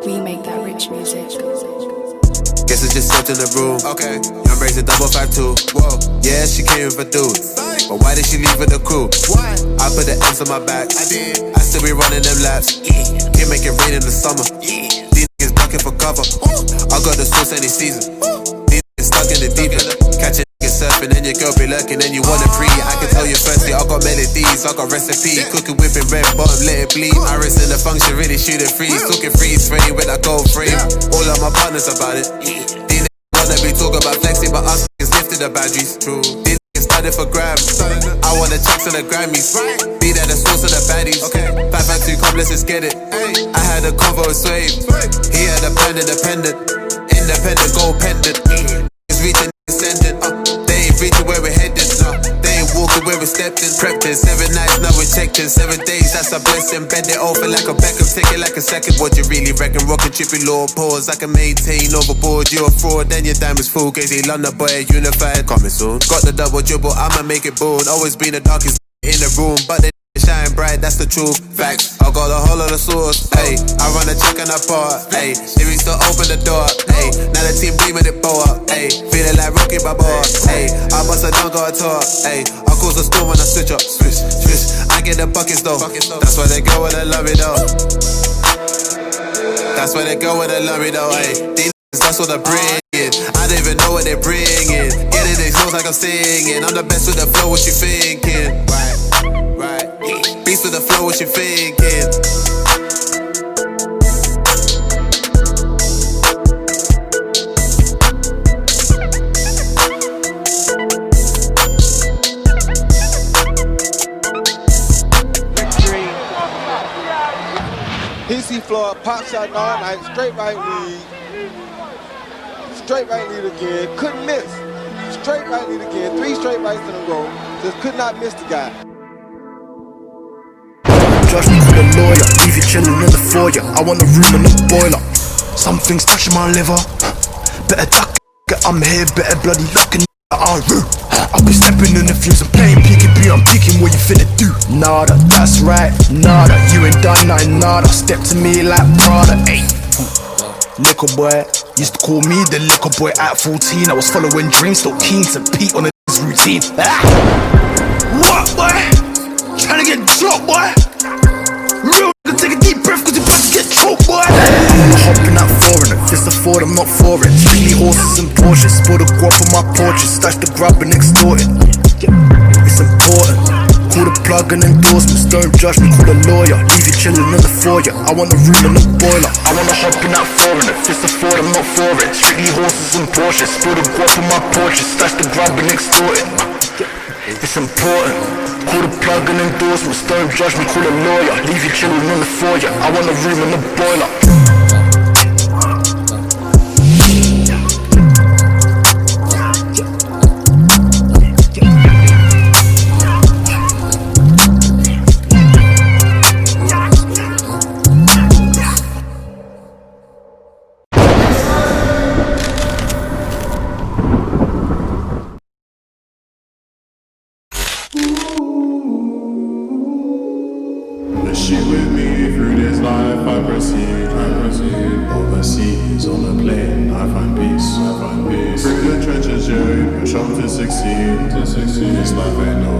We make that rich music. Guess it's just in the room. Okay. Young raising 552. Whoa. Yeah, she came with a dude. But why did she leave with the crew? Why? I put the M's on my back. I did. I still be running them laps. Yeah. Can't make it rain in the summer. Yeah. These niggas ducking for cover. I got the sauce any season. These niggas stuck in the deep end. Catch a nigga surfing and your girl be lurking and you wanna free. I can tell you firstly, I got melodies, I got recipes. Cooking, whipping, red bottom, let it bleed. My wrist in the function, really shoot it freeze. Talking freeze frame when I go frame. All of my partners about it. These niggas wanna be talking about flexing, but us niggas lifted the boundaries. True. These niggas started for grabs. I want the checks and the Grammys. Be there the source of the baddies. 552, come let's just get it. I had a convo with Swave. He had a pen independent. Independent gold pendant. Niggas reaching, ascending. They ain't reaching where we're headed. They ain't walking where we stepped in. Prepped in 7 nights, now we're checked in 7 days, that's a blessing. Bend it over like a Beckham, take it like a second. What you really reckon? Rockin' trippy law pause. I can maintain overboard. You're a fraud, then your diamonds full. Gazy London boy, unified, coming soon. Got the double dribble, I'ma make it bold. Always been the darkest in the room, but they shine bright, that's the truth. Facts, I got a whole lot of sauce. Hey, I run a check on the part. Hey, they reach to open the door. Hey, now the team beaming it bow up. Hey, feeling like Rocky Balboa. Hey, I bust a dunk or a talk. Hey, I cause a storm when I switch up. Switch. I get the buckets though. That's why they go with the love it though. That's why they go with the love it though. Hey, these niggas, that's what they're bringing. I don't even know what they're bringing. Getting these songs like I'm singing. I'm the best with the flow, what you thinking? Right. Beast with the flow, what you thinking? PC floor, pop shot all night, straight right lead. Straight right lead again, couldn't miss. Straight right lead again, 3 straight rights in a row. Just could not miss the guy. Judge me for the lawyer, leave you chilling in the foyer. I want a room in the boiler. Something's touching my liver. Better duck, I'm here, better bloody locking I'll be stepping in the fuse and playing PKB. I'm peeking what you finna do. Nada, that's right, nada. You ain't done nothing, nada. Step to me like Prada, ayy. Liquor boy, used to call me the liquor boy at 14. I was following dreams, still keen to peek on this routine. What boy? Trying to get dropped boy? Real nigga, take a deep breath cause you about to get choked boy. I'm gonna hop in that foreign. If it's a Ford, I'm not for it. Strictly horses and Porsches. Spoil the guap on my porches. Stash the grab and extort it. It's important. Call the plug and endorsements. Don't judge me, call a lawyer. Leave you chilling in the foyer. I want a room in the boiler. I wanna hop in that foreign. If it's a Ford, I'm not for it. Strictly horses and Porsches. Spoil the guap on my porches. Stash the grab and extort it. It's important. Call the plug and endorsements. Don't judge me, call a lawyer. Leave you chilling in the foyer. I want a room in the boiler. Overseas on the plane, I find peace. Through the trenches, yeah, push on to succeed. This life ain't no